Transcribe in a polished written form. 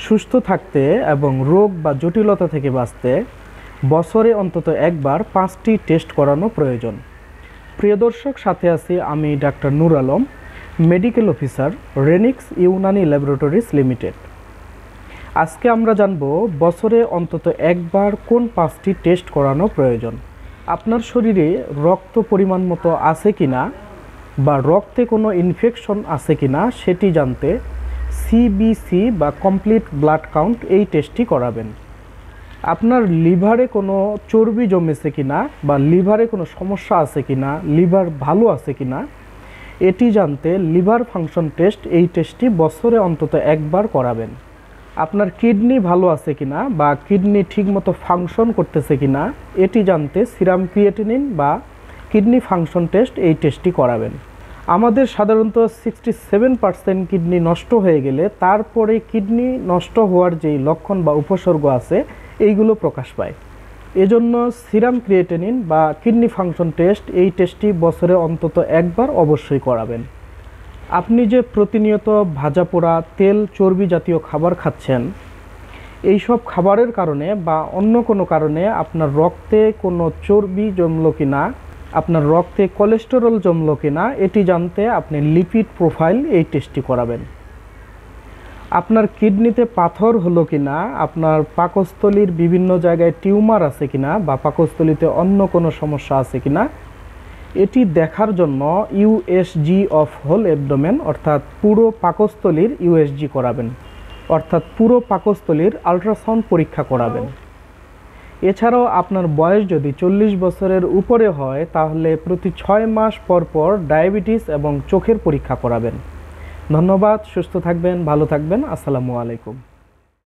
সুস্থ থাকতে এবং রোগ বা জটিলতা থেকে বাঁচতে বছরে অন্তত একবার 5টি টেস্ট করানো প্রয়োজন। প্রিয় দর্শক, সাথে আছি আমি doctor Nur Alam, medical officer, Renix Unani laboratories limited. আজকে আমরা জানব বছরে অন্তত একবার কোন 5টি টেস্ট করানো প্রয়োজন। আপনার শরীরে রক্ত পরিমাণ মতো আছে কিনা বা রক্তে কোনো ইনফেকশন আছে কিনা সেটি জানতে সিবিসি বা কমপ্লিট ব্লাড কাউন্ট এই টেস্টটি করাবেন। আপনার লিভারে কোনো চর্বি জমেছে কিনা বা লিভারে কোনো সমস্যা আছে কিনা, লিভার ভালো আছে কিনা এটি জানতে লিভার ফাংশন টেস্ট এই টেস্টটি বছরে অন্তত একবার করাবেন। আপনার কিডনি ভালো আছে কিনা বা কিডনি ঠিকমতো ফাংশন করতেছে কিনা এটি জানতে সিরাম ক্রিয়েটিনিন বা কিডনি ফাংশন টেস্ট এই টেস্টটি করাবেন। আমাদের সাধারণত 67% কিডনি নষ্ট হয়ে গেলে তারপরে কিডনি নষ্ট হওয়ার যেই লক্ষণ বা উপসর্গ আছে এইগুলো প্রকাশ পায়। এজন্য সিরাম ক্রিয়েটিনিন বা কিডনি ফাংশন টেস্ট এই টেস্টটি বছরে অন্তত একবার অবশ্যই করাবেন। আপনি যে প্রতিনিয়ত ভাজা পোড়া তেল চর্বি জাতীয় খাবার খাচ্ছেন, এই সব খাবারের কারণে বা অন্য কোনো কারণে আপনার রক্তে কোনো চর্বি জমলো কিনা, আপনার রক্তে কোলেস্টেরল জমলো কিনা এটি জানতে আপনি লিপিড প্রোফাইল এই টেস্টটি করাবেন। আপনার কিডনিতে পাথর হলো কিনা, আপনার পাকস্থলীর বিভিন্ন জায়গায় টিউমার আছে কিনা বা পাকস্থলীতে অন্য কোনো সমস্যা আছে কিনা এটি দেখার জন্য ইউএসজি অফ হোল অ্যাবডোমেন অর্থাৎ পুরো পাকস্থলীর ইউএসজি করাবেন, অর্থাৎ পুরো পাকস্থলীর আল্ট্রাসাউন্ড পরীক্ষা করাবেন। এছাড়াও আপনার বয়স যদি 40 বছরের উপরে হয় তাহলে প্রতি 6 মাস পর পর ডায়াবেটিস এবং চোখের পরীক্ষা করাবেন। ধন্যবাদ, সুস্থ থাকবেন, ভালো থাকবেন, আসসালামু আলাইকুম।